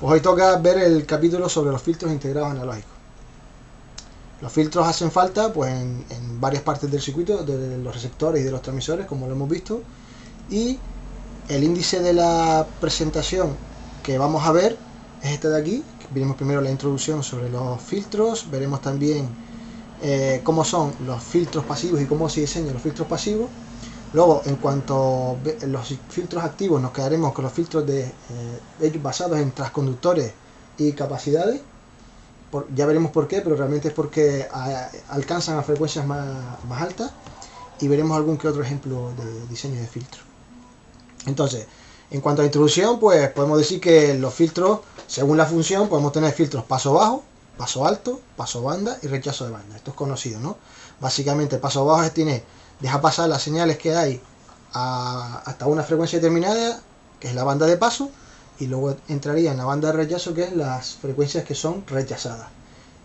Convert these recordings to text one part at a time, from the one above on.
Pues hoy toca ver el capítulo sobre los filtros integrados analógicos. Los filtros hacen falta pues en varias partes del circuito, de los receptores y de los transmisores, como lo hemos visto. Y el índice de la presentación que vamos a ver es este de aquí. Veremos primero la introducción sobre los filtros, veremos también cómo son los filtros pasivos y cómo se diseñan los filtros pasivos. Luego, en cuanto a los filtros activos, nos quedaremos con los filtros ellos basados en transconductores y capacidades. Ya veremos por qué, pero realmente es porque alcanzan a frecuencias más altas, y veremos algún que otro ejemplo de diseño de filtro. Entonces, en cuanto a introducción, pues podemos decir que los filtros, según la función, podemos tener filtros paso bajo, paso alto, paso banda y rechazo de banda. Esto es conocido, ¿no? Básicamente el paso bajo deja pasar las señales que hay hasta una frecuencia determinada, que es la banda de paso, y luego entraría en la banda de rechazo, que es las frecuencias que son rechazadas.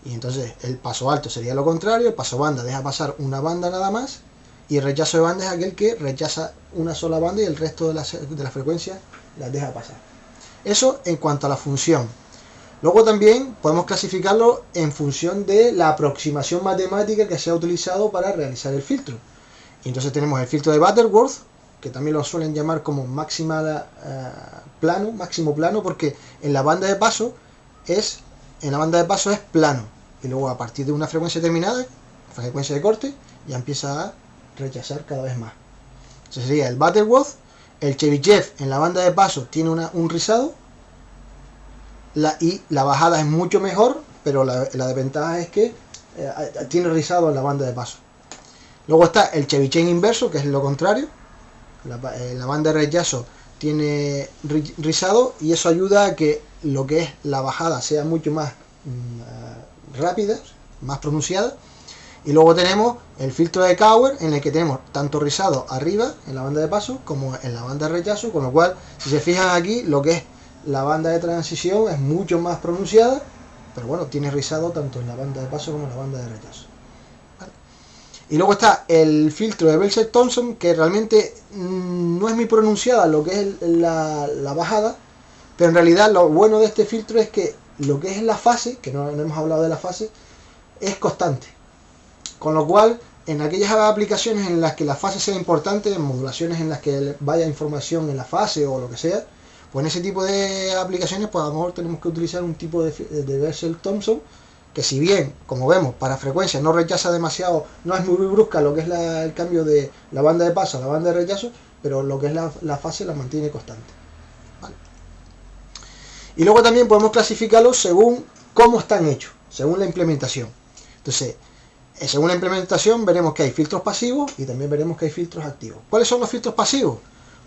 Y entonces el paso alto sería lo contrario, el paso banda deja pasar una banda nada más, y el rechazo de banda es aquel que rechaza una sola banda y el resto de las frecuencias las deja pasar. Eso en cuanto a la función. Luego también podemos clasificarlo en función de la aproximación matemática que se ha utilizado para realizar el filtro. Y entonces tenemos el filtro de Butterworth, que también lo suelen llamar como máximo plano, porque en la banda de paso es plano, y luego a partir de una frecuencia determinada, frecuencia de corte, ya empieza a rechazar cada vez más. Ese sería el Butterworth. El Chebyshev en la banda de paso tiene un rizado, y la bajada es mucho mejor, pero la desventaja es que tiene rizado en la banda de paso. Luego está el Chebyshev inverso, que es lo contrario. La banda de rechazo tiene rizado, y eso ayuda a que lo que es la bajada sea mucho más rápida, más pronunciada. Y luego tenemos el filtro de Cauer, en el que tenemos tanto rizado arriba en la banda de paso como en la banda de rechazo, con lo cual, si se fijan aquí, lo que es la banda de transición es mucho más pronunciada, pero bueno, tiene rizado tanto en la banda de paso como en la banda de rechazo. ¿Vale? Y luego está el filtro de Bell-Thompson, que realmente no es muy pronunciada lo que es la bajada, pero en realidad lo bueno de este filtro es que lo que es la fase, que no hemos hablado de la fase, es constante. Con lo cual, en aquellas aplicaciones en las que la fase sea importante, en modulaciones en las que vaya información en la fase o lo que sea, pues en ese tipo de aplicaciones, pues a lo mejor tenemos que utilizar un tipo de Bell-Thompson, que si bien, como vemos, para frecuencia no rechaza demasiado, no es muy brusca lo que es el cambio de la banda de paso a la banda de rechazo, pero lo que es la fase la mantiene constante. ¿Vale? Y luego también podemos clasificarlos según cómo están hechos, según la implementación. Entonces, según la implementación veremos que hay filtros pasivos y también veremos que hay filtros activos. ¿Cuáles son los filtros pasivos?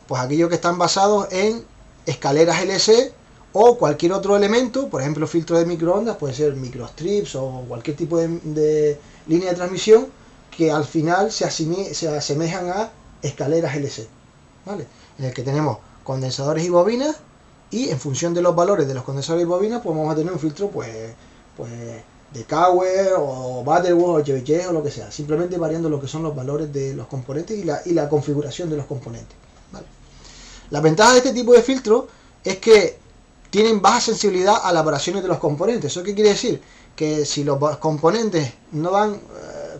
Pues aquellos que están basados en escaleras LC o cualquier otro elemento, por ejemplo filtros de microondas, puede ser microstrips o cualquier tipo de línea de transmisión, que al final se asemejan a escaleras LC, ¿vale? En el que tenemos condensadores y bobinas, y en función de los valores de los condensadores y bobinas, pues vamos a tener un filtro pues de Cauer o Butterworth o Chebyshev o lo que sea, simplemente variando lo que son los valores de los componentes y la configuración de los componentes. ¿Vale? La ventaja de este tipo de filtros es que tienen baja sensibilidad a las variaciones de los componentes. ¿Eso qué quiere decir? Que si los componentes no dan,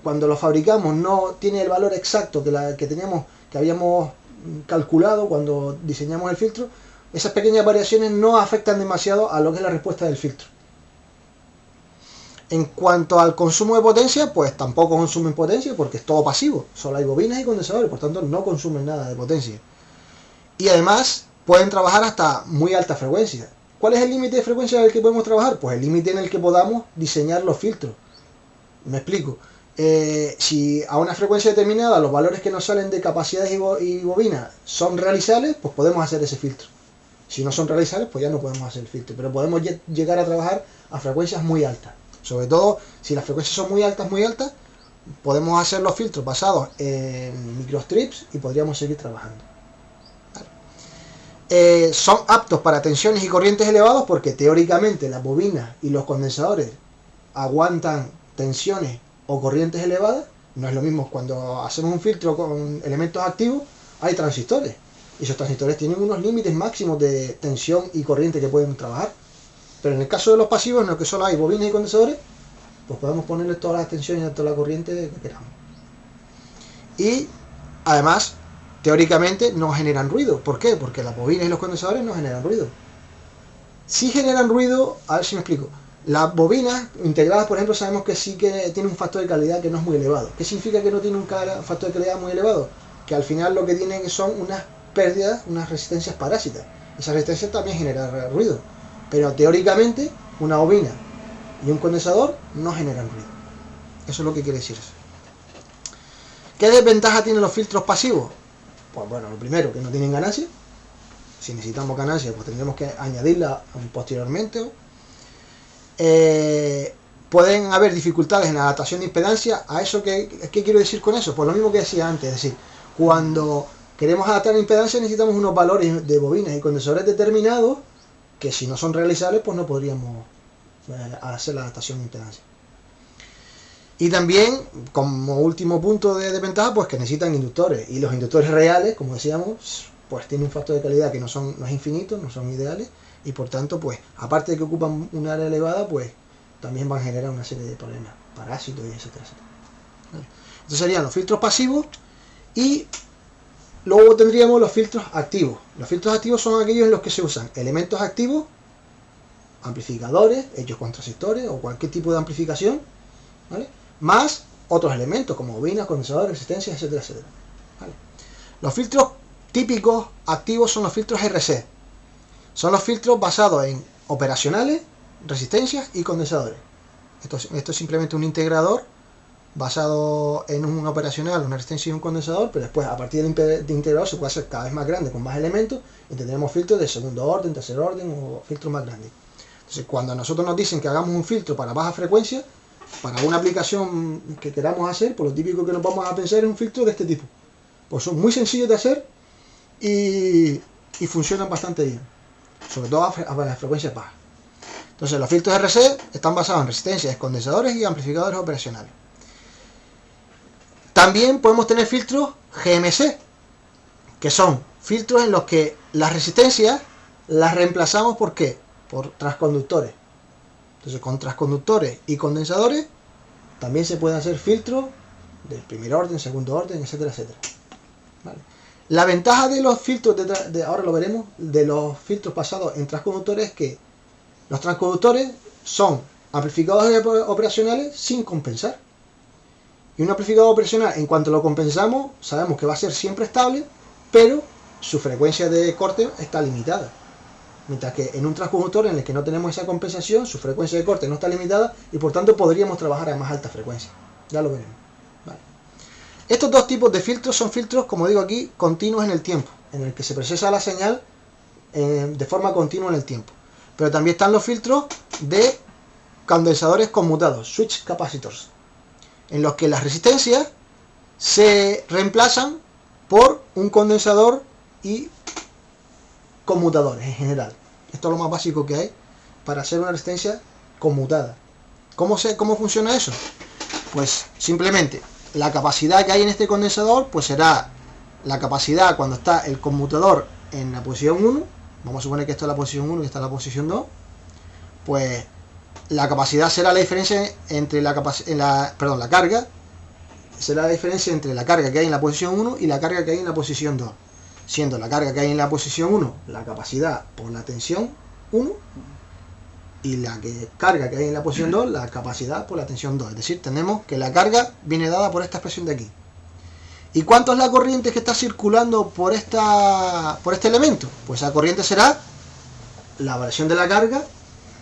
cuando los fabricamos, no tiene el valor exacto que habíamos calculado cuando diseñamos el filtro, esas pequeñas variaciones no afectan demasiado a lo que es la respuesta del filtro. En cuanto al consumo de potencia, pues tampoco consumen potencia porque es todo pasivo. Solo hay bobinas y condensadores, por tanto no consumen nada de potencia. Y además pueden trabajar hasta muy alta frecuencia. ¿Cuál es el límite de frecuencia en el que podemos trabajar? Pues el límite en el que podamos diseñar los filtros. Me explico. Si a una frecuencia determinada los valores que nos salen de capacidades y bobinas son realizables, pues podemos hacer ese filtro. Si no son realizables, pues ya no podemos hacer el filtro. Pero podemos llegar a trabajar a frecuencias muy altas. Sobre todo, si las frecuencias son muy altas, podemos hacer los filtros basados en microstrips y podríamos seguir trabajando. ¿Vale? Son aptos para tensiones y corrientes elevados porque teóricamente las bobinas y los condensadores aguantan tensiones o corrientes elevadas. No es lo mismo cuando hacemos un filtro con elementos activos, hay transistores. Y esos transistores tienen unos límites máximos de tensión y corriente que pueden trabajar. Pero en el caso de los pasivos, en los que solo hay bobinas y condensadores, pues podemos ponerle todas las tensiones y toda la corriente que queramos. Y además, teóricamente no generan ruido. ¿Por qué? Porque las bobinas y los condensadores no generan ruido. Sí generan ruido, a ver si me explico. Las bobinas integradas, por ejemplo, sabemos que sí que tiene un factor de calidad que no es muy elevado. ¿Qué significa que no tiene un factor de calidad muy elevado? Que al final lo que tienen son unas pérdidas, unas resistencias parásitas. Esas resistencias también generan ruido. Pero teóricamente, una bobina y un condensador no generan ruido. Eso es lo que quiere decir eso. ¿Qué desventaja tienen los filtros pasivos? Pues bueno, lo primero, que no tienen ganancia. Si necesitamos ganancia, pues tendremos que añadirla posteriormente. Pueden haber dificultades en la adaptación de impedancia. ¿A eso qué quiero decir con eso? Pues lo mismo que decía antes, es decir, cuando queremos adaptar la impedancia necesitamos unos valores de bobinas y condensadores determinados que si no son realizables pues no podríamos hacer la adaptación de impedancia. Y también, como último punto de desventaja, pues que necesitan inductores, y los inductores reales, como decíamos, pues tienen un factor de calidad que no es infinito, no son ideales, y por tanto, pues, aparte de que ocupan un área elevada, pues también van a generar una serie de problemas, parásitos y etcétera, etcétera. ¿Vale? Estos serían los filtros pasivos, y luego tendríamos los filtros activos. Los filtros activos son aquellos en los que se usan elementos activos, amplificadores, hechos con transistores o cualquier tipo de amplificación, ¿vale? Más otros elementos como bobinas, condensadores, resistencias, etcétera, etcétera. ¿Vale? Los filtros típicos activos son los filtros RC. Son los filtros basados en operacionales, resistencias y condensadores. Esto es simplemente un integrador basado en un operacional, una resistencia y un condensador, pero después a partir del integrador se puede hacer cada vez más grande con más elementos y tendremos filtros de segundo orden, tercer orden o filtros más grandes. Entonces, cuando a nosotros nos dicen que hagamos un filtro para baja frecuencia, para una aplicación que queramos hacer, pues lo típico que nos vamos a pensar es un filtro de este tipo. Pues son muy sencillos de hacer y funcionan bastante bien, sobre todo a las frecuencias bajas. Entonces, los filtros RC están basados en resistencias, condensadores y amplificadores operacionales. También podemos tener filtros GMC, que son filtros en los que las resistencias las reemplazamos ¿por qué? Por transconductores. Entonces, con transconductores y condensadores también se pueden hacer filtros del primer orden, segundo orden, etcétera, etcétera. ¿Vale? La ventaja de los filtros, ahora lo veremos, de los filtros basados en transconductores es que los transconductores son amplificadores operacionales sin compensar. Y un amplificador operacional, en cuanto lo compensamos, sabemos que va a ser siempre estable, pero su frecuencia de corte está limitada. Mientras que en un transconductor en el que no tenemos esa compensación, su frecuencia de corte no está limitada y por tanto podríamos trabajar a más alta frecuencia. Ya lo veremos. Vale. Estos dos tipos de filtros son filtros, como digo aquí, continuos en el tiempo, en el que se procesa la señal de forma continua en el tiempo. Pero también están los filtros de condensadores conmutados, switch capacitors, en los que las resistencias se reemplazan por un condensador y conmutadores en general. Esto es lo más básico que hay para hacer una resistencia conmutada. ¿Cómo funciona eso? Pues simplemente la capacidad que hay en este condensador pues será la capacidad cuando está el conmutador en la posición 1. Vamos a suponer que esta es la posición 1 y esta es la posición 2. Pues la capacidad será la diferencia entre la carga será la diferencia entre la carga que hay en la posición 1 y la carga que hay en la posición 2. Siendo la carga que hay en la posición 1 la capacidad por la tensión 1 y la carga que hay en la posición 2 la capacidad por la tensión 2. Es decir, tenemos que la carga viene dada por esta expresión de aquí. ¿Y cuánto es la corriente que está circulando por este elemento? Pues esa corriente será la variación de la carga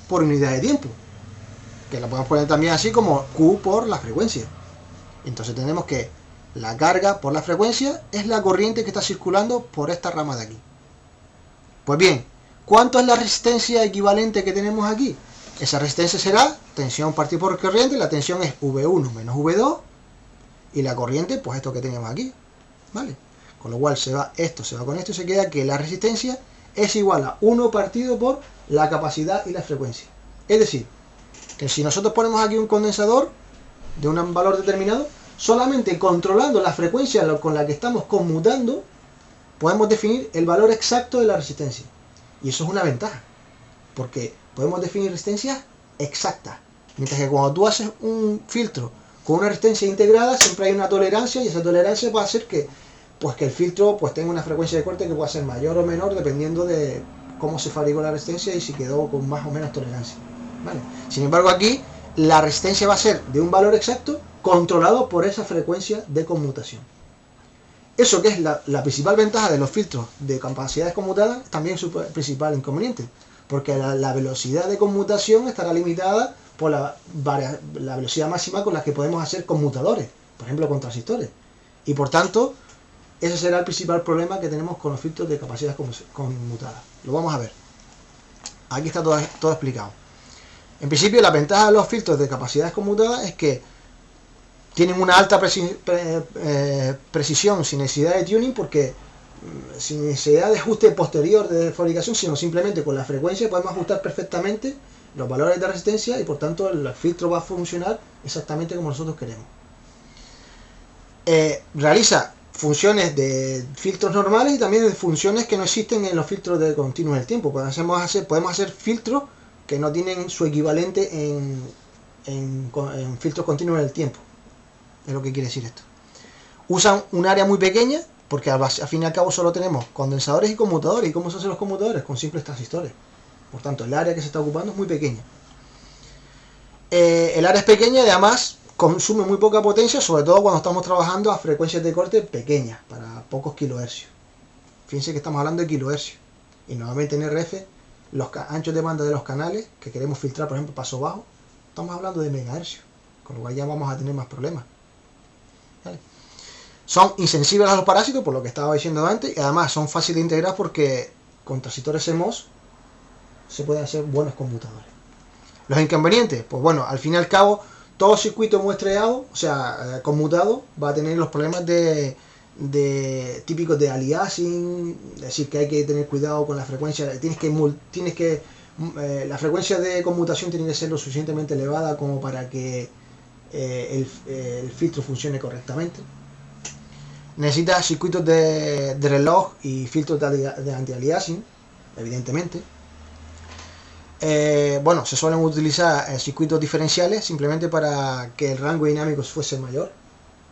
por unidad de tiempo, que la podemos poner también así como Q por la frecuencia. Entonces tenemos que la carga por la frecuencia es la corriente que está circulando por esta rama de aquí. Pues bien, ¿cuánto es la resistencia equivalente que tenemos aquí? Esa resistencia será tensión partido por corriente, la tensión es V1 menos V2, y la corriente, pues esto que tenemos aquí, ¿vale? Con lo cual esto se va con esto y se queda que la resistencia es igual a 1 partido por la capacidad y la frecuencia. Es decir, que si nosotros ponemos aquí un condensador de un valor determinado, solamente controlando la frecuencia con la que estamos conmutando, podemos definir el valor exacto de la resistencia. Y eso es una ventaja, porque podemos definir resistencias exactas. Mientras que cuando tú haces un filtro con una resistencia integrada, siempre hay una tolerancia, y esa tolerancia va a hacer que, pues, que el filtro pues, tenga una frecuencia de corte que pueda ser mayor o menor dependiendo de cómo se fabricó la resistencia y si quedó con más o menos tolerancia. ¿Vale? Sin embargo, aquí la resistencia va a ser de un valor exacto controlado por esa frecuencia de conmutación. Eso, que es la principal ventaja de los filtros de capacidades conmutadas, también es su principal inconveniente, porque la velocidad de conmutación estará limitada por la velocidad máxima con la que podemos hacer conmutadores, por ejemplo con transistores, y por tanto ese será el principal problema que tenemos con los filtros de capacidades conmutadas. Lo vamos a ver. Aquí está todo explicado. En principio, la ventaja de los filtros de capacidades conmutadas es que tienen una alta precisión sin necesidad de tuning, porque sin necesidad de ajuste posterior de fabricación, sino simplemente con la frecuencia podemos ajustar perfectamente los valores de resistencia y por tanto el filtro va a funcionar exactamente como nosotros queremos. Realiza funciones de filtros normales y también de funciones que no existen en los filtros de continuo en el tiempo. Podemos hacer filtros que no tienen su equivalente en filtros continuos en el tiempo. Es lo que quiere decir esto. Usan un área muy pequeña, porque al fin y al cabo solo tenemos condensadores y conmutadores. ¿Y cómo se hacen los conmutadores? Con simples transistores. Por tanto, el área que se está ocupando es muy pequeña. El área es pequeña y además consume muy poca potencia, sobre todo cuando estamos trabajando a frecuencias de corte pequeñas, para pocos kilohercios. Fíjense que estamos hablando de kilohercios. Y normalmente en RF, los anchos de banda de los canales que queremos filtrar, por ejemplo, paso bajo, estamos hablando de megahercios, con lo cual ya vamos a tener más problemas. ¿Vale? Son insensibles a los parásitos, por lo que estaba diciendo antes, y además son fáciles de integrar porque con transistores CMOS se pueden hacer buenos conmutadores. Los inconvenientes, pues bueno, al fin y al cabo, todo circuito muestreado, o sea, conmutado, va a tener los problemas típicos de aliasing, es decir, que hay que tener cuidado con la frecuencia, la frecuencia de conmutación tiene que ser lo suficientemente elevada como para que el filtro funcione correctamente. Necesita circuitos de reloj y filtros de anti-aliasing, evidentemente. Bueno, se suelen utilizar circuitos diferenciales simplemente para que el rango dinámico fuese mayor.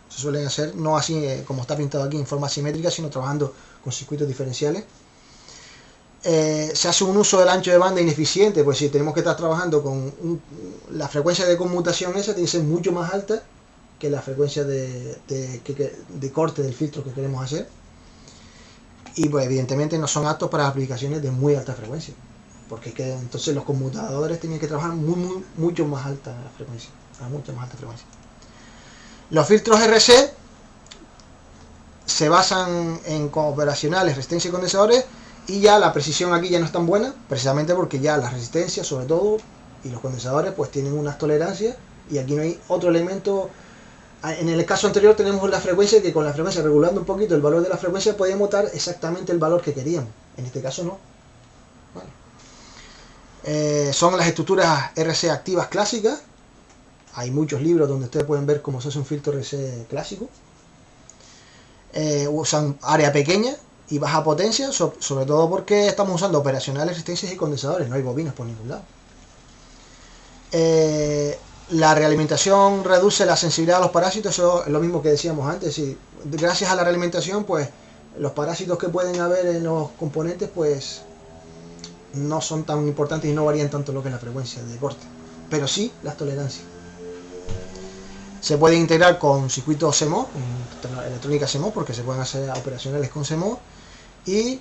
Se suelen hacer, no así como está pintado aquí en forma simétrica, sino trabajando con circuitos diferenciales. Se hace un uso del ancho de banda ineficiente, pues si tenemos que estar trabajando con la frecuencia de conmutación esa tiene que ser mucho más alta que la frecuencia de corte del filtro que queremos hacer. Y pues evidentemente no son aptos para aplicaciones de muy alta frecuencia, porque entonces los conmutadores tienen que trabajar mucho más alta frecuencia, a mucha más alta frecuencia. Los filtros RC se basan en operacionales, resistencia y condensadores, y ya la precisión aquí ya no es tan buena, precisamente porque ya las resistencias sobre todo y los condensadores pues tienen unas tolerancias, y aquí no hay otro elemento. En el caso anterior tenemos la frecuencia, que con la frecuencia, regulando un poquito el valor de la frecuencia, podíamos dar exactamente el valor que queríamos. En este caso no. Vale. Son las estructuras RC activas clásicas. Hay muchos libros donde ustedes pueden ver cómo se hace un filtro RC clásico. Usan área pequeña y baja potencia, sobre todo porque estamos usando operacionales, resistencias y condensadores, no hay bobinas por ningún lado. La realimentación reduce la sensibilidad a los parásitos, eso es lo mismo que decíamos antes. Y gracias a la realimentación, pues los parásitos que pueden haber en los componentes pues no son tan importantes y no varían tanto lo que es la frecuencia de corte, pero sí las tolerancias. Se puede integrar con circuitos CMOS, electrónica CMOS, porque se pueden hacer operacionales con CMOS, y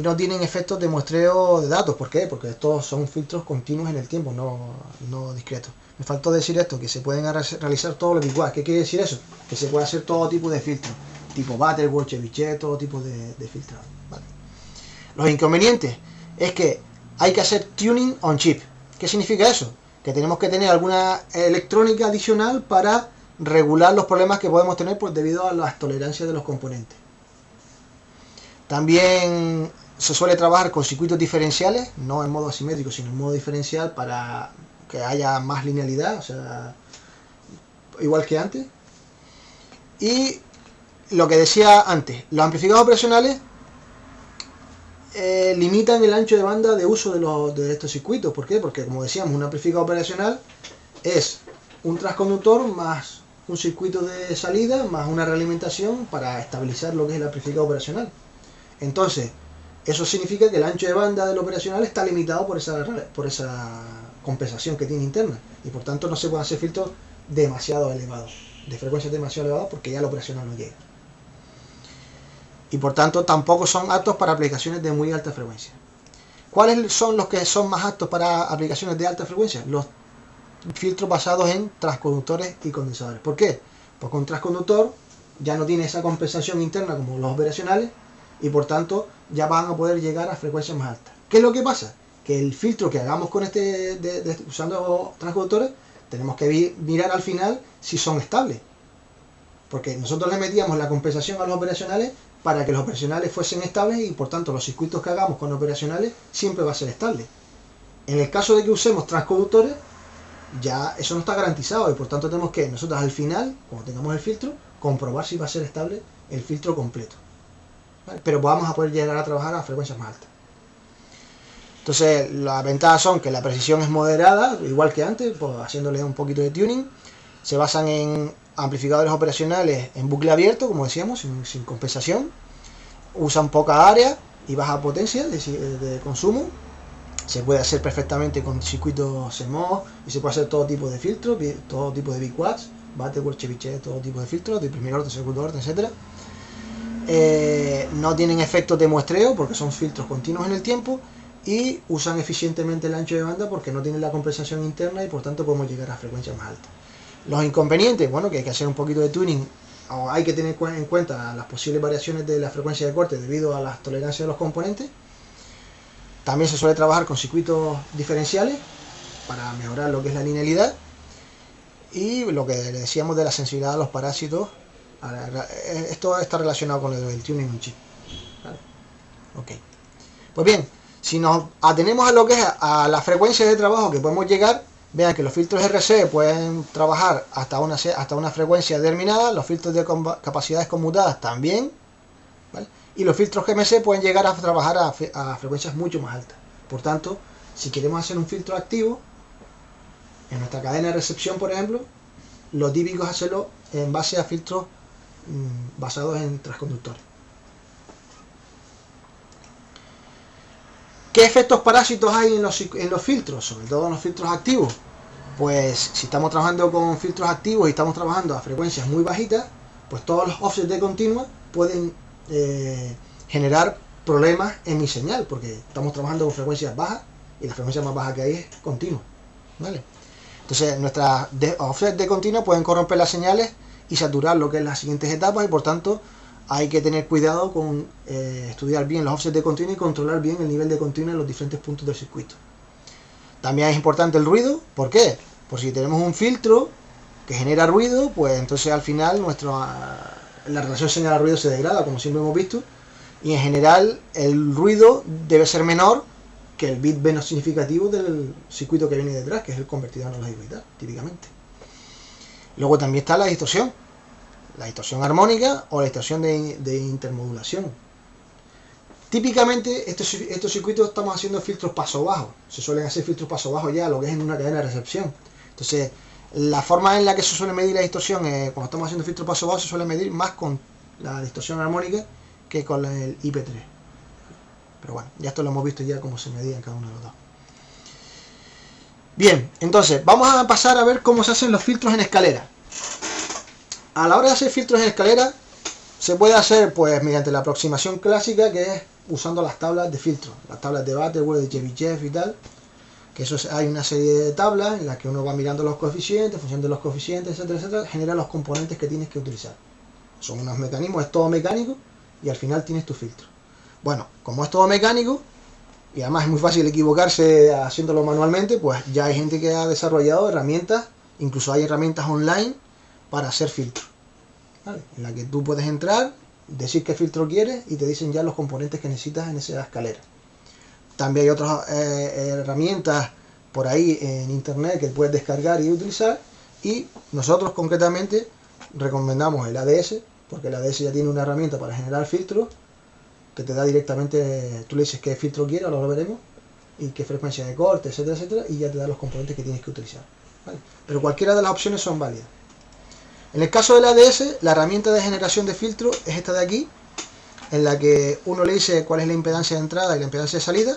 no tienen efectos de muestreo de datos. ¿Por qué? Porque estos son filtros continuos en el tiempo, no discretos. Me faltó decir esto, que se pueden realizar todos los igual. ¿Qué quiere decir eso? Que se puede hacer todo tipo de filtros, tipo Butterworth, Chebyshev, todo tipo de filtros. Vale. Los inconvenientes es que hay que hacer tuning on chip. ¿Qué significa eso? Que tenemos que tener alguna electrónica adicional para regular los problemas que podemos tener pues, debido a las tolerancias de los componentes. También se suele trabajar con circuitos diferenciales, no en modo asimétrico, sino en modo diferencial, para que haya más linealidad, o sea, igual que antes. Y lo que decía antes, los amplificadores operacionales limitan el ancho de banda de uso de estos circuitos. ¿Por qué? Porque, como decíamos, un amplificador operacional es un transconductor más un circuito de salida más una realimentación para estabilizar lo que es el amplificador operacional. Entonces, eso significa que el ancho de banda del operacional está limitado por esa compensación que tiene interna, y por tanto no se pueden hacer filtros demasiado elevados, de frecuencias demasiado elevadas, porque ya el operacional no llega. Y por tanto tampoco son aptos para aplicaciones de muy alta frecuencia. ¿Cuáles son los que son más aptos para aplicaciones de alta frecuencia? Los filtros basados en transconductores y condensadores. ¿Por qué? Porque un transconductor ya no tiene esa compensación interna como los operacionales, y por tanto ya van a poder llegar a frecuencias más altas. ¿Qué es lo que pasa? Que el filtro que hagamos con usando transconductores, tenemos que mirar al final si son estables, porque nosotros le metíamos la compensación a los operacionales para que los operacionales fuesen estables, y por tanto los circuitos que hagamos con operacionales siempre va a ser estable. En el caso de que usemos transconductores, ya eso no está garantizado, y por tanto tenemos que nosotros al final, cuando tengamos el filtro, comprobar si va a ser estable el filtro completo, ¿vale? Pero vamos a poder llegar a trabajar a frecuencias más altas. Entonces las ventajas son que la precisión es moderada, igual que antes, pues haciéndole un poquito de tuning. Se basan en amplificadores operacionales en bucle abierto, como decíamos, sin compensación. Usan poca área y baja potencia de consumo. Se puede hacer perfectamente con circuitos CMOS, y se puede hacer todo tipo de filtros, todo tipo de biquads, Butterworth, Chebyshev, todo tipo de filtros, de primer orden, segundo orden, etc. No tienen efectos de muestreo porque son filtros continuos en el tiempo, y usan eficientemente el ancho de banda porque no tienen la compensación interna, y por tanto podemos llegar a frecuencias más altas. Los inconvenientes, bueno, que hay que hacer un poquito de tuning, o hay que tener en cuenta las posibles variaciones de la frecuencia de corte debido a las tolerancias de los componentes. También se suele trabajar con circuitos diferenciales para mejorar lo que es la linealidad, y lo que decíamos de la sensibilidad a los parásitos. Esto está relacionado con el tuning on chip, ¿vale? Ok. Pues bien, si nos atenemos a lo que es a las frecuencias de trabajo que podemos llegar, vean que los filtros RC pueden trabajar hasta una frecuencia determinada, los filtros de capacidades conmutadas también, ¿vale? Y los filtros GMC pueden llegar a trabajar a frecuencias mucho más altas. Por tanto, si queremos hacer un filtro activo en nuestra cadena de recepción, por ejemplo, lo típico es hacerlo en base a filtros basados en transconductores. ¿Qué efectos parásitos hay en los filtros? Sobre todo en los filtros activos. Pues si estamos trabajando con filtros activos y estamos trabajando a frecuencias muy bajitas, pues todos los offsets de continua pueden generar problemas en mi señal, porque estamos trabajando con frecuencias bajas, y la frecuencia más baja que hay es continua, ¿vale? Entonces nuestras offsets de continua pueden corromper las señales y saturar lo que es las siguientes etapas, y por tanto hay que tener cuidado con estudiar bien los offsets de continua y controlar bien el nivel de continua en los diferentes puntos del circuito. También es importante el ruido. ¿Por qué? Pues si tenemos un filtro que genera ruido, pues entonces al final la relación señal-ruido se degrada, como siempre hemos visto, y en general el ruido debe ser menor que el bit menos significativo del circuito que viene detrás, que es el convertidor analógico digital, típicamente. Luego también está la distorsión armónica o la distorsión de intermodulación. Típicamente estos circuitos estamos haciendo filtros paso bajo, se suelen hacer filtros paso bajo ya lo que es en una cadena de recepción. Entonces la forma en la que se suele medir la distorsión, cuando estamos haciendo filtros paso bajo, se suele medir más con la distorsión armónica que con el IP3. Pero bueno, ya esto lo hemos visto ya cómo se medía en cada uno de los dos. Bien, entonces vamos a pasar a ver cómo se hacen los filtros en escalera. A la hora de hacer filtros en escalera, se puede hacer pues mediante la aproximación clásica, que es usando las tablas de filtro, las tablas de Butterworth, de Chebyshev y tal, que hay una serie de tablas en las que uno va mirando los coeficientes, función de los coeficientes, etcétera, etcétera, genera los componentes que tienes que utilizar. Son unos mecanismos, es todo mecánico, y al final tienes tu filtro. Bueno, como es todo mecánico, y además es muy fácil equivocarse haciéndolo manualmente, pues ya hay gente que ha desarrollado herramientas, incluso hay herramientas online para hacer filtros, ¿vale? En la que tú puedes entrar, decir qué filtro quieres y te dicen ya los componentes que necesitas en esa escalera. También hay otras herramientas por ahí en internet que puedes descargar y utilizar, y nosotros concretamente recomendamos el ADS, porque el ADS ya tiene una herramienta para generar filtros que te da directamente, tú le dices qué filtro quieres, ahora lo veremos, y qué frecuencia de corte, etcétera, etcétera, y ya te da los componentes que tienes que utilizar, ¿vale? Pero cualquiera de las opciones son válidas. En el caso del ADS, la herramienta de generación de filtro es esta de aquí, en la que uno le dice cuál es la impedancia de entrada y la impedancia de salida.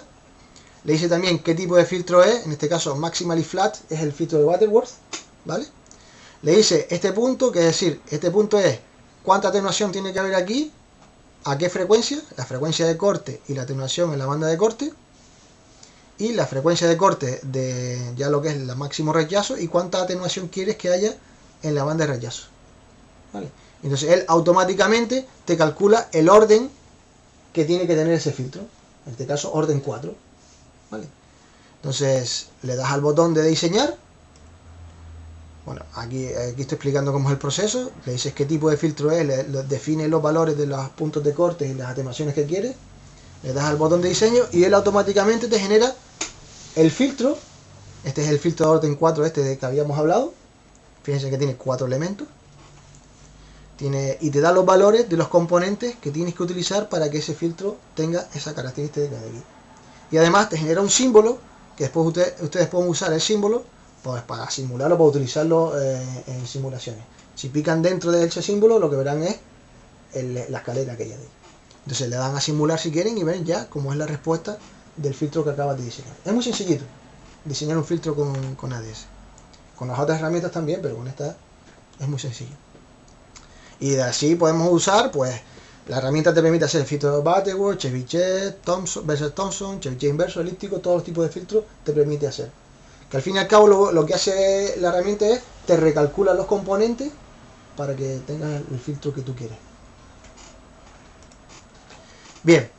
Le dice también qué tipo de filtro es, en este caso Maximally Flat es el filtro de Butterworth, ¿vale? Le dice este punto, que es decir, este punto es cuánta atenuación tiene que haber aquí, a qué frecuencia, la frecuencia de corte y la atenuación en la banda de corte, y la frecuencia de corte de ya lo que es el máximo rechazo y cuánta atenuación quieres que haya en la banda de rechazo, ¿vale? Entonces él automáticamente te calcula el orden que tiene que tener ese filtro, en este caso orden 4, ¿vale? Entonces le das al botón de diseñar. Bueno, aquí estoy explicando cómo es el proceso. Le dices qué tipo de filtro es, define los valores de los puntos de corte y las atenuaciones que quieres, le das al botón de diseño y él automáticamente te genera el filtro. Este es el filtro de orden 4 este de que habíamos hablado. Fíjense que tiene 4 elementos. Y te da los valores de los componentes que tienes que utilizar para que ese filtro tenga esa característica de aquí. Y además te genera un símbolo que después ustedes pueden usar el símbolo pues, para simularlo, para utilizarlo en simulaciones. Si pican dentro de ese símbolo, lo que verán es la escalera que hay ahí. Entonces le dan a simular si quieren y ven ya cómo es la respuesta del filtro que acabas de diseñar. Es muy sencillito diseñar un filtro con ADS. Con las otras herramientas también, pero con esta es muy sencillo. Y de así podemos usar, pues, la herramienta te permite hacer filtro de Butterworth, Chebyshev, Thompson, Chebyshev inverso, elíptico, todos los tipos de filtros te permite hacer. Que al fin y al cabo lo que hace la herramienta es, te recalcula los componentes para que tengas el filtro que tú quieres. Bien,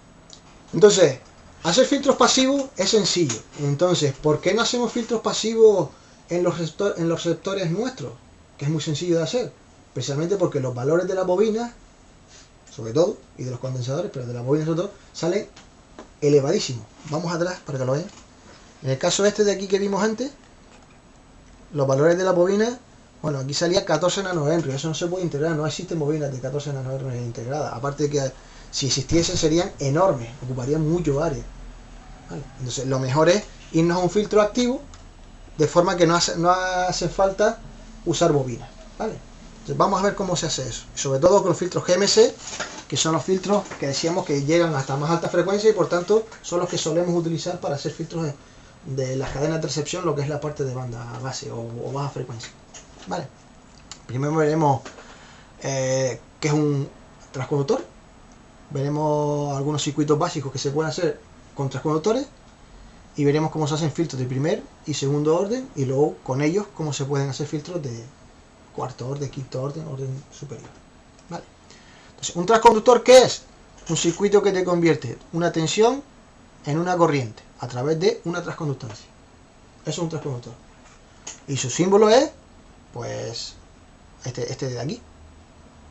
entonces, hacer filtros pasivos es sencillo. Entonces, ¿por qué no hacemos filtros pasivos en los receptores nuestros? Que es muy sencillo de hacer. Precisamente porque los valores de las bobinas, sobre todo, y de los condensadores, pero de las bobinas sobre todo, salen elevadísimos. Vamos atrás para que lo vean. En el caso este de aquí que vimos antes, los valores de la bobina, bueno, aquí salía 14 nanohenrios, eso no se puede integrar, no existen bobinas de 14 nanohenrios integradas, aparte de que si existiesen serían enormes, ocuparían mucho área, ¿vale? Entonces lo mejor es irnos a un filtro activo, de forma que no hace falta usar bobinas, ¿vale? Entonces vamos a ver cómo se hace eso, sobre todo con los filtros GMC, que son los filtros que decíamos que llegan hasta más alta frecuencia y por tanto son los que solemos utilizar para hacer filtros de las cadenas de recepción, lo que es la parte de banda base o baja frecuencia, ¿vale? Primero veremos qué es un transconductor, veremos algunos circuitos básicos que se pueden hacer con transconductores y veremos cómo se hacen filtros de primer y segundo orden y luego con ellos cómo se pueden hacer filtros de cuarto orden, quinto orden, orden superior, ¿vale? Entonces, ¿un transconductor qué es? Un circuito que te convierte una tensión en una corriente a través de una transconductancia. Eso es un transconductor. Y su símbolo es, pues, este de aquí,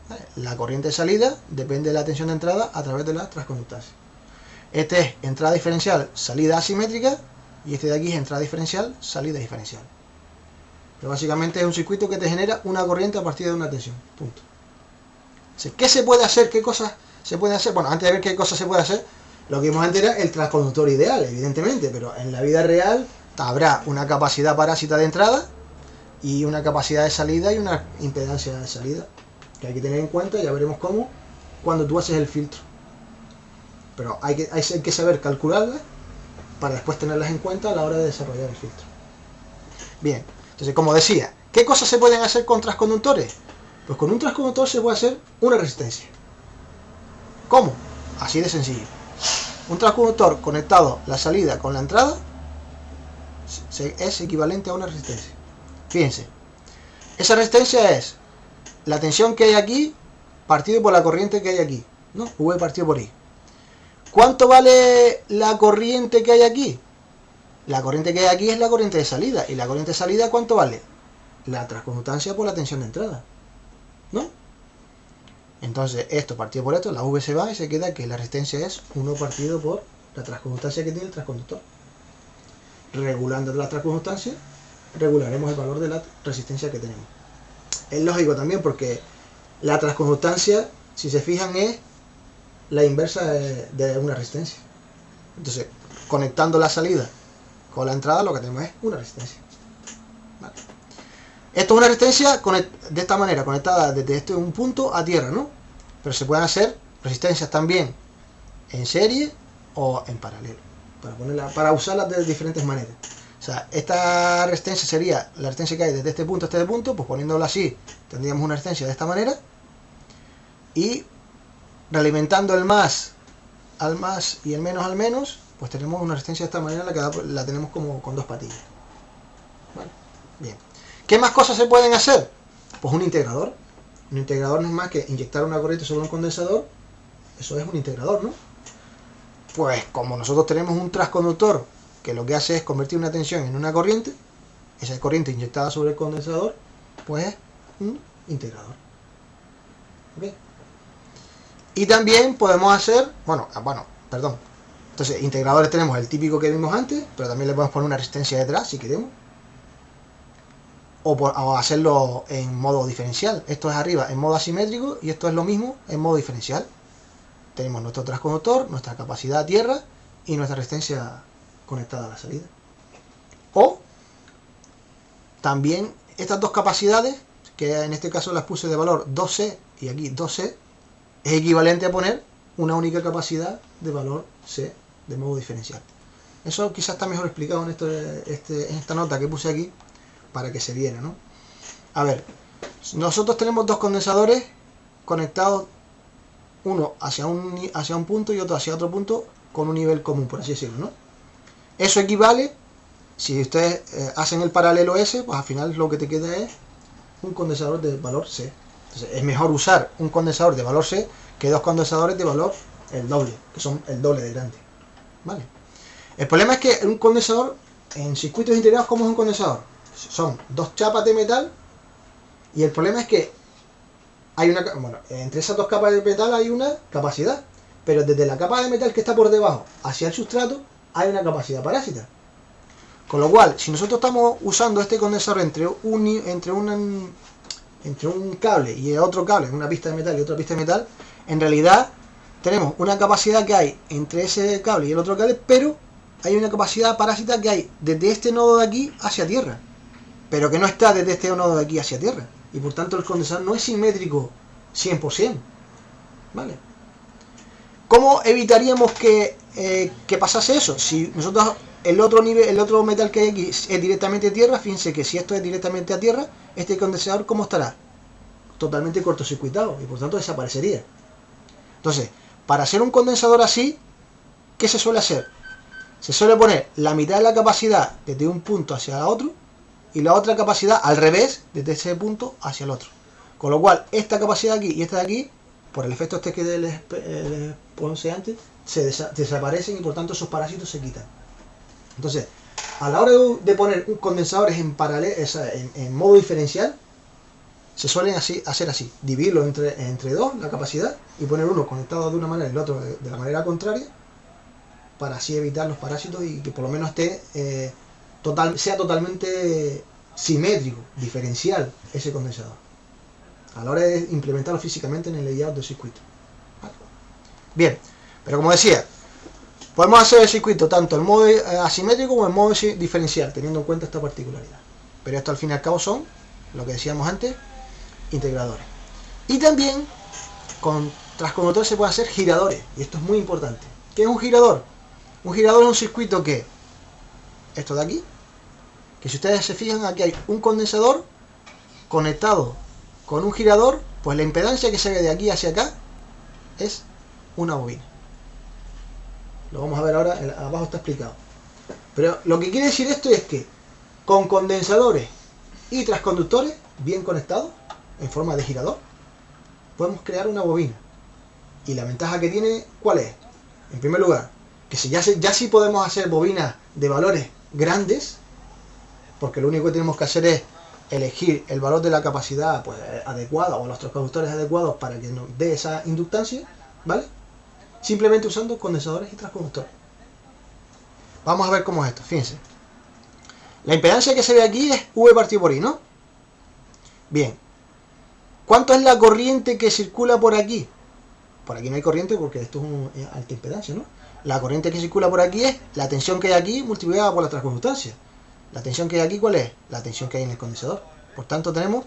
¿vale? La corriente de salida depende de la tensión de entrada a través de la transconductancia. Este es entrada diferencial, salida asimétrica, y este de aquí es entrada diferencial, salida diferencial. Pero básicamente es un circuito que te genera una corriente a partir de una tensión. Punto. ¿Qué se puede hacer? ¿Qué cosas se pueden hacer? Bueno, antes de ver qué cosas se puede hacer, lo que vimos antes era el transconductor ideal, evidentemente, pero en la vida real habrá una capacidad parásita de entrada y una capacidad de salida y una impedancia de salida que hay que tener en cuenta, ya veremos cómo cuando tú haces el filtro. Pero hay que saber calcularlas para después tenerlas en cuenta a la hora de desarrollar el filtro. Bien. Entonces, como decía, ¿qué cosas se pueden hacer con transconductores? Pues con un transconductor se puede hacer una resistencia. ¿Cómo? Así de sencillo. Un transconductor conectado la salida con la entrada es equivalente a una resistencia. Fíjense, esa resistencia es la tensión que hay aquí partido por la corriente que hay aquí, ¿no? V partido por I. ¿Cuánto vale la corriente que hay aquí? La corriente que hay aquí es la corriente de salida. ¿Y la corriente de salida cuánto vale? La transconductancia por la tensión de entrada, ¿no? Entonces esto partido por esto, la V se va y se queda que la resistencia es 1 partido por la transconductancia que tiene el transconductor. Regulando la transconductancia, regularemos el valor de la resistencia que tenemos. Es lógico también porque la transconductancia, si se fijan, es la inversa de una resistencia. Entonces, conectando la salida con la entrada, lo que tenemos es una resistencia. Vale. Esto es una resistencia de esta manera, conectada desde un punto a tierra, ¿no? Pero se pueden hacer resistencias también en serie o en paralelo, para usarlas de diferentes maneras. O sea, esta resistencia sería la resistencia que hay desde este punto a este punto, pues poniéndola así, tendríamos una resistencia de esta manera, y realimentando el más al más y el menos al menos, pues tenemos una resistencia de esta manera, la tenemos como con dos patillas. ¿Vale? Bien. ¿Qué más cosas se pueden hacer? Pues un integrador. Un integrador no es más que inyectar una corriente sobre un condensador. Eso es un integrador, ¿no? Pues como nosotros tenemos un transconductor que lo que hace es convertir una tensión en una corriente, esa corriente inyectada sobre el condensador, pues es un integrador. ¿Ok? Y también podemos hacer, entonces integradores tenemos el típico que vimos antes, pero también le podemos poner una resistencia detrás si queremos, o hacerlo en modo diferencial. Esto es arriba en modo asimétrico y esto es lo mismo en modo diferencial. Tenemos nuestro transconductor, nuestra capacidad a tierra y nuestra resistencia conectada a la salida. O también estas dos capacidades, que en este caso las puse de valor 2C y aquí 2C, es equivalente a poner una única capacidad de valor C de modo diferencial. Eso quizás está mejor explicado en esta nota que puse aquí para que se viera, ¿no? A ver, nosotros tenemos dos condensadores conectados, uno hacia un punto y otro hacia otro punto con un nivel común, por así decirlo, ¿no? Eso equivale, si ustedes hacen el paralelo ese, pues al final lo que te queda es un condensador de valor C. Entonces es mejor usar un condensador de valor C que dos condensadores de valor el doble, que son el doble de grande. ¿Vale? El problema es que un condensador, en circuitos integrados, ¿cómo es un condensador? Son dos chapas de metal, y el problema es que hay entre esas dos capas de metal hay una capacidad, pero desde la capa de metal que está por debajo hacia el sustrato hay una capacidad parásita. Con lo cual, si nosotros estamos usando este condensador entre un cable y otro cable, una pista de metal y otra pista de metal, en realidad tenemos una capacidad que hay entre ese cable y el otro cable, pero hay una capacidad parásita que hay desde este nodo de aquí hacia tierra, pero que no está desde este nodo de aquí hacia tierra, y por tanto el condensador no es simétrico 100%. ¿Vale? ¿Cómo evitaríamos que pasase eso? Si nosotros el otro metal que hay aquí es directamente a tierra, fíjense que si esto es directamente a tierra, este condensador ¿cómo estará? Totalmente cortocircuitado, y por tanto desaparecería. Entonces, para hacer un condensador así, ¿qué se suele hacer? Se suele poner la mitad de la capacidad desde un punto hacia otro y la otra capacidad al revés, desde ese punto hacia el otro. Con lo cual, esta capacidad aquí y esta de aquí, por el efecto que les puse antes, se desaparecen y por tanto esos parásitos se quitan. Entonces, a la hora de poner condensadores en paralelo, en modo diferencial, se suelen hacer así, dividirlo entre dos, la capacidad, y poner uno conectado de una manera y el otro de la manera contraria, para así evitar los parásitos y que por lo menos sea totalmente simétrico, diferencial ese condensador, a la hora de implementarlo físicamente en el layout del circuito. ¿Vale? Bien, pero como decía, podemos hacer el circuito tanto en modo asimétrico como en modo diferencial, teniendo en cuenta esta particularidad. Pero esto al fin y al cabo son, lo que decíamos antes, integradores. Y también con transconductores se pueden hacer giradores, y esto es muy importante. ¿Qué es un girador? Un girador es un circuito que, esto de aquí, que si ustedes se fijan, aquí hay un condensador conectado con un girador, pues la impedancia que se ve de aquí hacia acá es una bobina. Lo vamos a ver ahora, abajo está explicado. Pero lo que quiere decir esto es que con condensadores y transconductores bien conectados, en forma de girador, podemos crear una bobina. Y la ventaja que tiene, ¿cuál es? En primer lugar, que ya sí podemos hacer bobinas de valores grandes, porque lo único que tenemos que hacer es elegir el valor de la capacidad pues adecuada, o los transconductores adecuados para que nos dé esa inductancia, ¿vale? Simplemente usando condensadores y transconductores. Vamos a ver cómo es esto, fíjense. La impedancia que se ve aquí es V partido por I, ¿no? Bien. ¿Cuánto es la corriente que circula por aquí? por aquí no hay corriente porque esto es alta impedancia, ¿no? La corriente que circula por aquí es la tensión que hay aquí multiplicada por la transconductancia. La tensión que hay aquí, ¿cuál es? La tensión que hay en el condensador. Por tanto, tenemos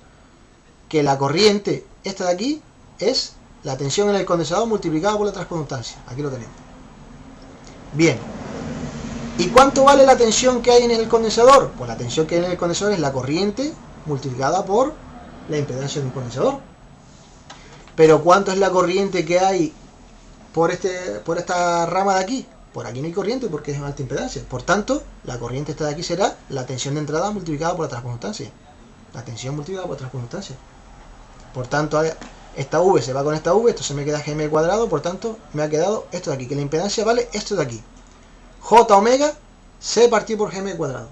que la corriente, esta de aquí, es la tensión en el condensador multiplicada por la transconductancia. Aquí lo tenemos. Bien. ¿Y cuánto vale la tensión que hay en el condensador? Pues la tensión que hay en el condensador es la corriente multiplicada por la impedancia de un condensador. Pero ¿cuánto es la corriente que hay por esta rama de aquí? Por aquí no hay corriente porque es alta impedancia. Por tanto, la corriente esta de aquí será la tensión de entrada multiplicada por la transconductancia. La tensión multiplicada por la transconductancia. Por tanto, esta V se va con esta V, esto se me queda Gm cuadrado, por tanto, me ha quedado esto de aquí, que la impedancia vale esto de aquí. J omega C partido por Gm cuadrado.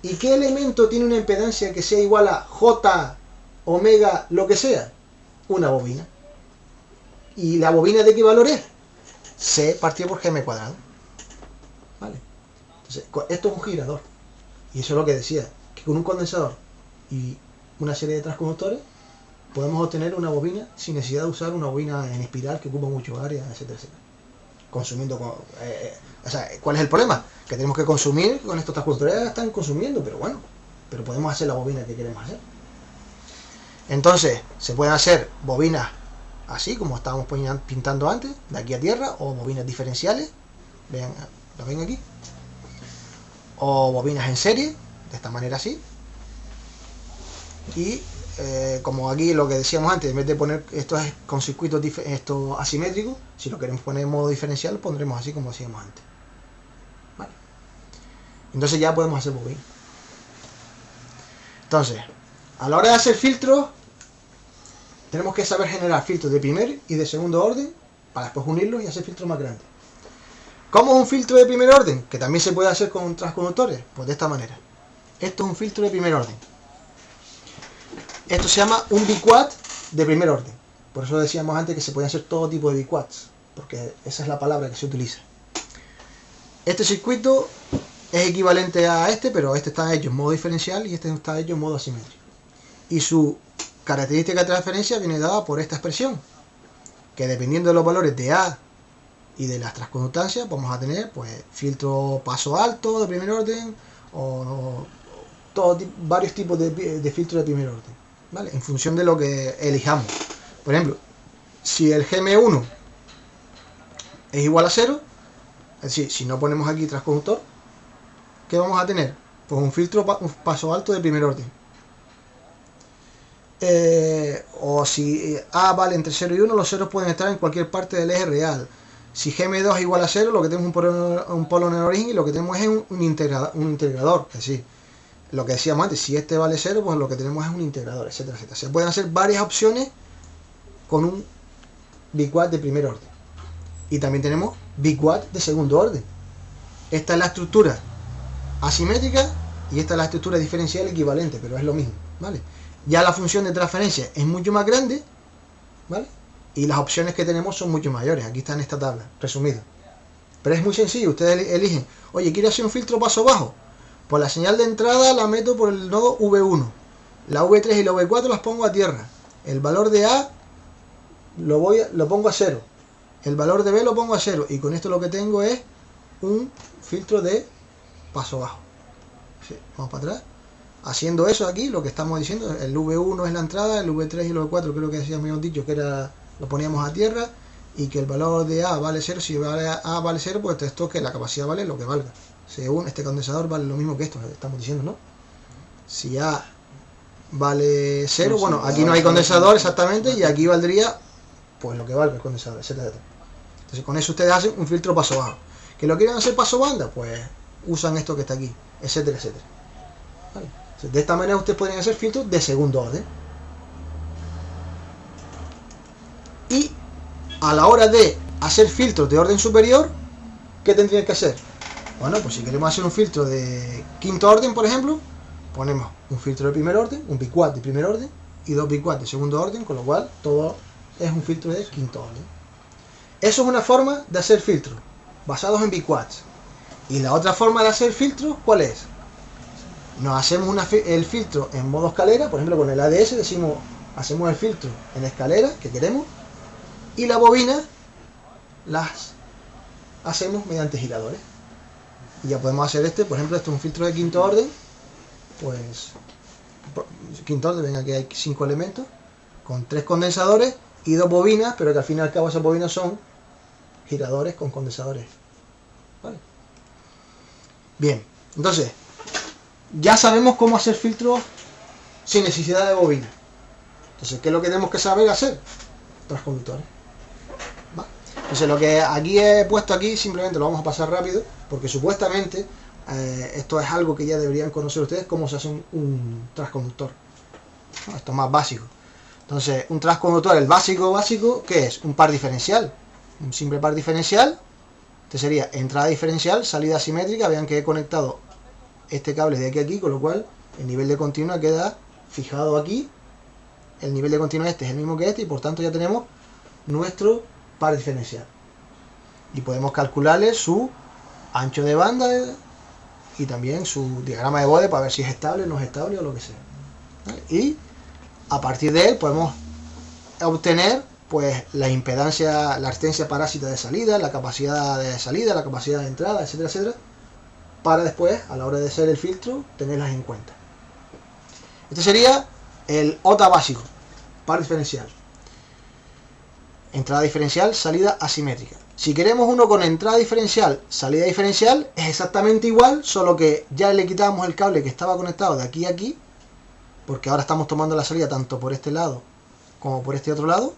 ¿Y qué elemento tiene una impedancia que sea igual a J omega lo que sea? Una bobina. ¿Y la bobina de qué valor es? C partido por Gm cuadrado. ¿Vale? Entonces, esto es un girador. Y eso es lo que decía, que con un condensador y una serie de transconductores podemos obtener una bobina sin necesidad de usar una bobina en espiral que ocupa mucho área, etcétera, etcétera. Consumiendo... o sea, ¿cuál es el problema? Que tenemos que consumir, con estos transconductores ya están consumiendo, pero bueno, pero podemos hacer la bobina que queremos hacer. Entonces, se pueden hacer bobinas así, como estábamos pintando antes, de aquí a tierra, o bobinas diferenciales, vean, ¿lo ven aquí? O bobinas en serie, de esta manera así. Y como aquí lo que decíamos antes, en vez de poner esto con circuitos asimétricos, si lo queremos poner en modo diferencial, lo pondremos así como hacíamos antes. ¿Vale? Entonces ya podemos hacer bobinas. Entonces, a la hora de hacer filtros, tenemos que saber generar filtros de primer y de segundo orden para después unirlos y hacer filtros más grandes. ¿Cómo es un filtro de primer orden? Que también se puede hacer con transconductores. Pues de esta manera. Esto es un filtro de primer orden. Esto se llama un biquat de primer orden. Por eso decíamos antes que se puede hacer todo tipo de biquats, porque esa es la palabra que se utiliza. Este circuito es equivalente a este, pero este está hecho en modo diferencial y este está hecho en modo asimétrico. Y su característica de transferencia viene dada por esta expresión, que dependiendo de los valores de A y de las transconductancias, vamos a tener pues filtro paso alto de primer orden o varios tipos de filtro de primer orden, ¿vale? En función de lo que elijamos. Por ejemplo, si el Gm1 es igual a 0, es decir, si no ponemos aquí transconductor, ¿qué vamos a tener? Pues un filtro paso alto de primer orden. O si A vale entre 0 y 1, los ceros pueden estar en cualquier parte del eje real. Si Gm2 es igual a 0, lo que tenemos es un polo en el origen y lo que tenemos es un integrador. Es decir, lo que decíamos antes, si este vale 0, pues lo que tenemos es un integrador, etcétera, etcétera. Se pueden hacer varias opciones con un biquat de primer orden. Y también tenemos biquat de segundo orden. Esta es la estructura asimétrica y esta es la estructura diferencial equivalente, pero es lo mismo, ¿vale? Ya la función de transferencia es mucho más grande, ¿vale? Y las opciones que tenemos son mucho mayores. Aquí está en esta tabla, resumida. Pero es muy sencillo, ustedes eligen, oye, ¿quiero hacer un filtro paso bajo? Pues la señal de entrada la meto por el nodo V1. La V3 y la V4 las pongo a tierra. El valor de A lo pongo a 0. El valor de B lo pongo a 0. Y con esto lo que tengo es un filtro de paso bajo. Sí, vamos para atrás. Haciendo eso aquí, lo que estamos diciendo, el V1 es la entrada, el V3 y el V4 creo que habíamos dicho que era, lo poníamos a tierra y que el valor de A vale 0. Si A vale 0, pues esto que la capacidad vale lo que valga. Según este condensador vale lo mismo que esto, estamos diciendo, ¿no? Si A vale 0, no, bueno, aquí no hay condensador exactamente y aquí valdría pues lo que valga el condensador, etcétera, etcétera. Entonces con eso ustedes hacen un filtro paso bajo. ¿Que lo quieren hacer paso banda? Pues usan esto que está aquí, etcétera, etcétera. ¿Vale? Entonces, de esta manera ustedes pueden hacer filtros de segundo orden. Y a la hora de hacer filtros de orden superior, ¿qué tendrían que hacer? Bueno, pues si queremos hacer un filtro de quinto orden, por ejemplo, ponemos un filtro de primer orden, un biquat de primer orden y dos biquat de segundo orden, con lo cual todo es un filtro de quinto orden. Eso es una forma de hacer filtros basados en biquats. Y la otra forma de hacer filtros, ¿cuál es? Nos hacemos el filtro en modo escalera, por ejemplo con el ADS decimos, hacemos el filtro en escalera que queremos y la bobina las hacemos mediante giradores. Y ya podemos hacer por ejemplo, este es un filtro de quinto orden, pues quinto orden, venga, aquí hay 5 elementos, con 3 condensadores y 2 bobinas, pero que al fin y al cabo esas bobinas son giradores con condensadores. ¿Vale? Bien, entonces, ya sabemos cómo hacer filtros sin necesidad de bobina. Entonces, ¿qué es lo que tenemos que saber hacer? Transconductores. ¿Vale? Entonces, lo que aquí he puesto aquí, simplemente lo vamos a pasar rápido, porque supuestamente esto es algo que ya deberían conocer ustedes, cómo se hace un transconductor. ¿No? Esto es más básico. Entonces, un transconductor, el básico, ¿qué es? Un par diferencial. Un simple par diferencial. Este sería entrada diferencial, salida asimétrica. Vean que he conectado este cable de aquí a aquí, con lo cual el nivel de continua queda fijado aquí. El nivel de continua este es el mismo que este y por tanto ya tenemos nuestro par diferencial. Y podemos calcularle su ancho de banda y también su diagrama de bode para ver si es estable, no es estable o lo que sea. ¿Vale? Y a partir de él podemos obtener pues la impedancia, la resistencia parásita de salida, la capacidad de salida, la capacidad de entrada, etcétera, etcétera, para después, a la hora de hacer el filtro, tenerlas en cuenta. Este sería el OTA básico, par diferencial. Entrada diferencial, salida asimétrica. Si queremos uno con entrada diferencial, salida diferencial, es exactamente igual, solo que ya le quitamos el cable que estaba conectado de aquí a aquí, porque ahora estamos tomando la salida tanto por este lado como por este otro lado.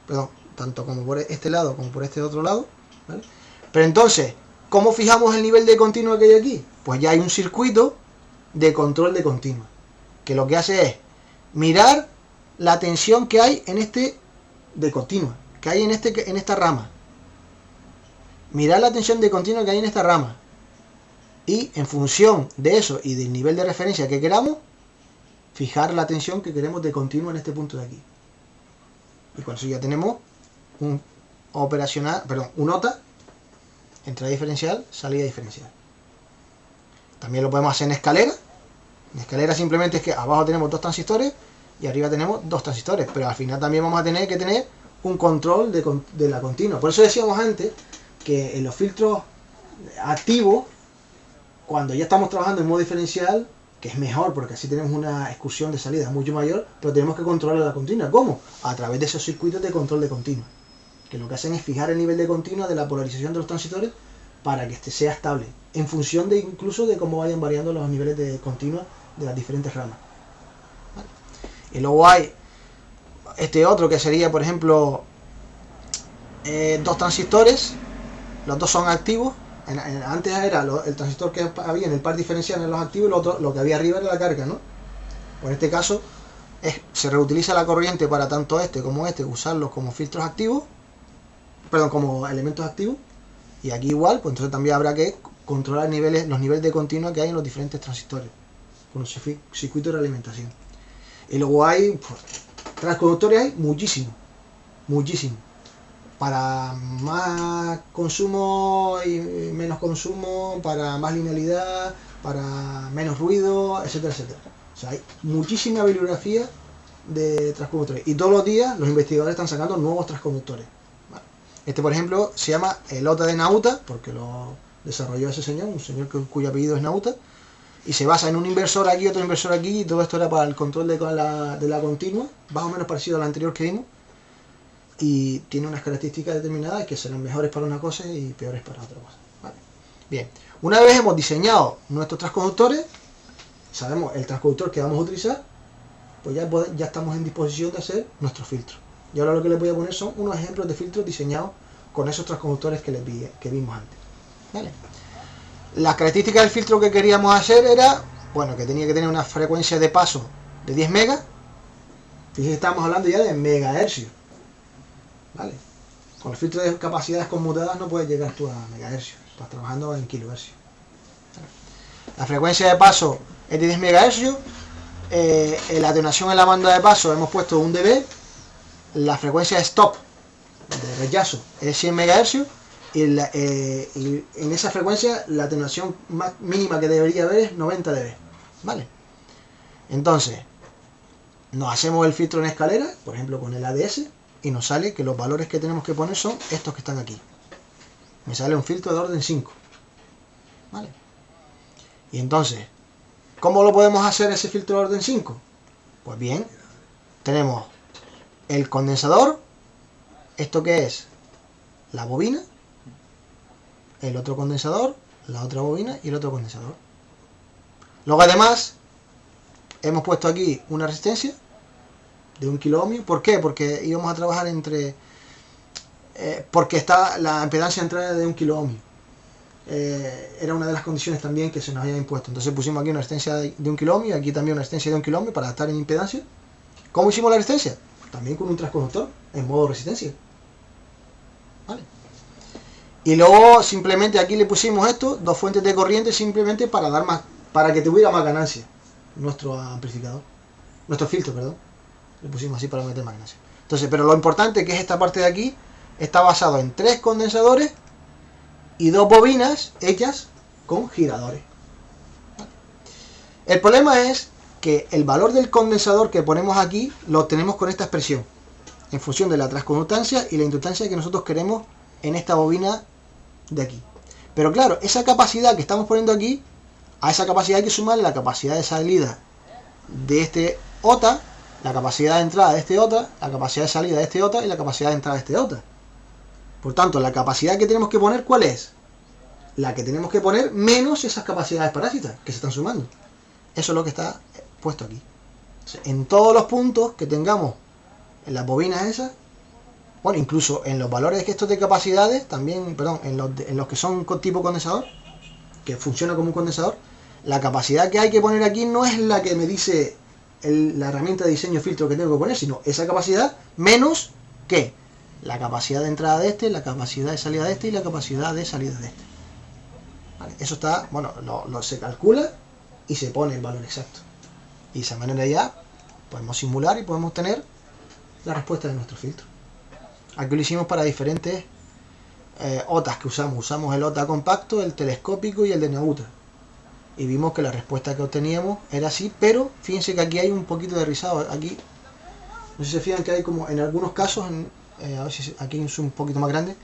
Perdón, tanto como por este lado como por este otro lado. ¿Vale? Pero entonces, ¿cómo fijamos el nivel de continua que hay aquí? Pues ya hay un circuito de control de continua, que lo que hace es mirar la tensión que hay en este de continua, que hay en esta rama. Mirar la tensión de continua que hay en esta rama. Y en función de eso y del nivel de referencia que queramos, fijar la tensión que queremos de continua en este punto de aquí. Y con eso ya tenemos un OTA, entrada diferencial, salida diferencial. También lo podemos hacer en escalera. En escalera simplemente es que abajo tenemos 2 transistores y arriba tenemos 2 transistores, pero al final también vamos a tener que tener un control de la continua. Por eso decíamos antes que en los filtros activos, cuando ya estamos trabajando en modo diferencial, que es mejor porque así tenemos una excursión de salida mucho mayor, pero tenemos que controlar la continua. ¿Cómo? A través de esos circuitos de control de continua, que lo que hacen es fijar el nivel de continua de la polarización de los transistores para que este sea estable, en función de incluso de cómo vayan variando los niveles de continua de las diferentes ramas. ¿Vale? Y luego hay este otro que sería, por ejemplo, 2 transistores, los 2 son activos. Antes era el transistor que había en el par diferencial en los activos y lo que había arriba era la carga, ¿no? Por este caso se reutiliza la corriente para tanto este como este, usarlos como filtros activos, como elementos activos, y aquí igual, pues entonces también habrá que controlar los niveles de continua que hay en los diferentes transistores con los circuitos de realimentación. Y luego hay transconductores, hay muchísimos, para más consumo y menos consumo, para más linealidad, para menos ruido, etcétera, etcétera. O sea, hay muchísima bibliografía de transconductores y todos los días los investigadores están sacando nuevos transconductores. ¿Vale? Este, por ejemplo, se llama el OTA de Nauta, porque lo desarrolló ese señor, un señor cuyo apellido es Nauta, y se basa en un inversor aquí, otro inversor aquí, y todo esto era para el control de la continua, más o menos parecido al anterior que vimos, y tiene unas características determinadas que serán mejores para una cosa y peores para otra cosa. ¿Vale? Bien, una vez hemos diseñado nuestros transconductores, sabemos el transconductor que vamos a utilizar, pues ya estamos en disposición de hacer nuestro filtro. Y ahora lo que les voy a poner son unos ejemplos de filtros diseñados con esos transconductores que vimos antes. ¿Vale? Las características del filtro que queríamos hacer era, bueno, que tenía que tener una frecuencia de paso de 10 megas. Fíjense, estamos hablando ya de megahercios. ¿Vale? Con el filtro de capacidades conmutadas no puedes llegar tú a megahercios, estás trabajando en kilohercios. La frecuencia de paso es de 10 megahercios. La atenuación en la banda de paso hemos puesto 1 dB. La frecuencia de stop, de rechazo, es 100 megahercios. Y en esa frecuencia la atenuación mínima que debería haber es 90 dB. ¿Vale? Entonces, nos hacemos el filtro en escalera, por ejemplo con el ADS, y nos sale que los valores que tenemos que poner son estos que están aquí. Me sale un filtro de orden 5. ¿Vale? Y entonces, ¿cómo lo podemos hacer ese filtro de orden 5? Pues bien, tenemos el condensador, esto que es la bobina, el otro condensador, la otra bobina y el otro condensador. Luego además hemos puesto aquí una resistencia de 1 kilo ohmio. ¿Por qué? Porque íbamos a trabajar entre... porque está la impedancia de entrada de 1 kilo ohmio. Era una de las condiciones también que se nos había impuesto. Entonces pusimos aquí una resistencia de 1 kilo ohmio y aquí también una resistencia de 1 kilo ohmio para estar en impedancia. ¿Cómo hicimos la resistencia? También con un transconductor en modo resistencia. ¿Vale? Y luego simplemente aquí le pusimos esto, 2 fuentes de corriente, simplemente para dar más, para que tuviera más ganancia nuestro amplificador, nuestro filtro, perdón. Le pusimos así para meter más ganancia. Entonces, pero lo importante que es esta parte de aquí está basado en 3 condensadores y 2 bobinas hechas con giradores. ¿Vale? El problema es que el valor del condensador que ponemos aquí lo obtenemos con esta expresión, en función de la transconductancia y la inductancia que nosotros queremos en esta bobina de aquí. Pero claro, esa capacidad que estamos poniendo aquí, a esa capacidad hay que sumarle la capacidad de salida de este OTA, la capacidad de entrada de este OTA, la capacidad de salida de este OTA y la capacidad de entrada de este OTA. Por tanto, la capacidad que tenemos que poner, ¿cuál es? La que tenemos que poner menos esas capacidades parásitas que se están sumando. Eso es lo que está puesto aquí. En todos los puntos que tengamos en las bobinas esas, bueno, incluso en los valores estos de capacidades, también, perdón, en los que son tipo condensador, que funciona como un condensador, la capacidad que hay que poner aquí no es la que me dice la herramienta de diseño filtro que tengo que poner, sino esa capacidad menos que la capacidad de entrada de este, la capacidad de salida de este y la capacidad de salida de este. ¿Vale? Eso está, bueno, se calcula y se pone el valor exacto. Y de esa manera ya podemos simular y podemos tener la respuesta de nuestro filtro. Aquí lo hicimos para diferentes OTAs que usamos. Usamos el OTA compacto, el telescópico y el de Neutra. Y vimos que la respuesta que obteníamos era así, pero fíjense que aquí hay un poquito de rizado. Aquí, no sé si se fijan que hay como en algunos casos, a ver si aquí es un poquito más grande,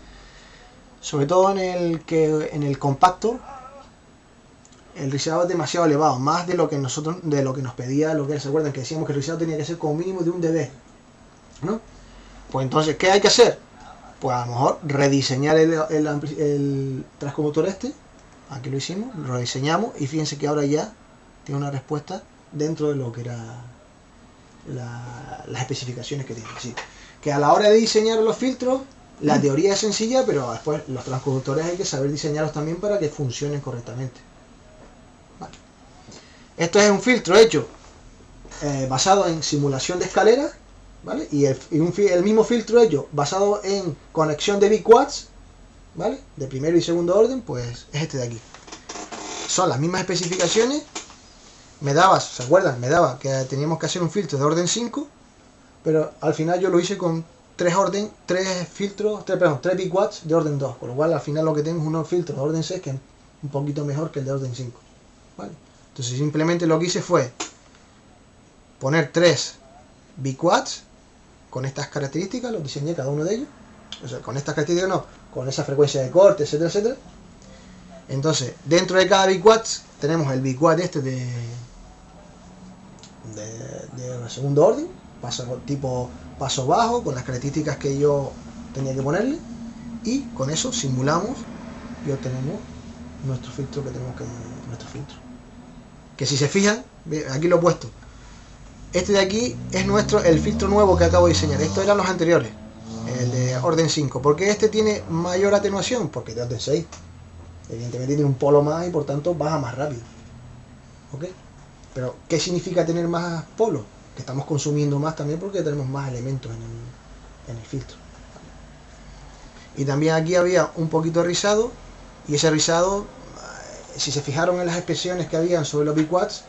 sobre todo en el compacto, el rizado es demasiado elevado, más de lo que nos pedía, lo que se acuerdan que decíamos que el rizado tenía que ser como mínimo de 1 dB, ¿no? Pues entonces, ¿qué hay que hacer? Pues a lo mejor rediseñar el transconductor este. Aquí lo hicimos, lo rediseñamos y fíjense que ahora ya tiene una respuesta dentro de lo que era las especificaciones que tiene. Así que a la hora de diseñar los filtros, la teoría es sencilla, pero después los transconductores hay que saber diseñarlos también para que funcionen correctamente. Vale. Esto es un filtro hecho basado en simulación de escaleras, ¿vale? Y el mismo filtro hecho basado en conexión de biquads, ¿vale? De primero y segundo orden, pues es este de aquí. Son las mismas especificaciones. ¿Se acuerdan? Me daba que teníamos que hacer un filtro de orden 5, pero al final yo lo hice con 3 biquads de orden 2, con lo cual al final lo que tengo es unos filtros de orden 6 que es un poquito mejor que el de orden 5, ¿vale? Entonces simplemente lo que hice fue poner 3 biquads con estas características, los diseñé cada uno de ellos, o sea, con estas características no, con esa frecuencia de corte, etcétera, etcétera. Entonces, dentro de cada biquads tenemos el biquad este de segundo orden, tipo paso bajo, con las características que yo tenía que ponerle, y con eso simulamos y obtenemos nuestro filtro que si se fijan, aquí lo he puesto. Este de aquí es el filtro nuevo que acabo de diseñar. Estos eran los anteriores, el de orden 5. ¿Por qué este tiene mayor atenuación? Porque es de orden 6. Evidentemente tiene un polo más y por tanto baja más rápido. ¿Ok? Pero, ¿qué significa tener más polos? Que estamos consumiendo más también porque tenemos más elementos en el filtro. Y también aquí había un poquito de rizado, y ese rizado, si se fijaron en las expresiones que habían sobre los biquads,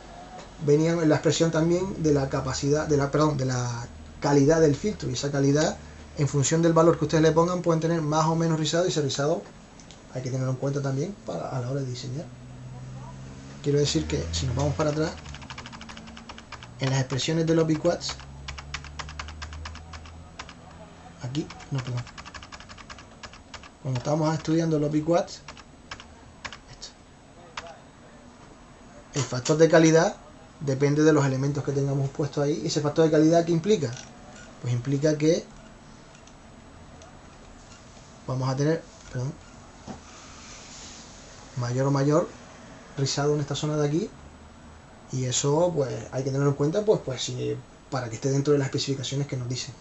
venían en la expresión también de la capacidad, de la calidad del filtro, y esa calidad, en función del valor que ustedes le pongan, pueden tener más o menos rizado, y ese rizado hay que tenerlo en cuenta también a la hora de diseñar. Quiero decir que si nos vamos para atrás, en las expresiones de los biquads, aquí, no, perdón. Cuando estábamos estudiando los Big Watts, esto. El factor de calidad depende de los elementos que tengamos puestos ahí. ¿Y ese factor de calidad qué implica? Pues implica que vamos a tener, perdón, mayor o mayor rizado en esta zona de aquí, y eso pues hay que tenerlo en cuenta pues si, para que esté dentro de las especificaciones que nos dicen.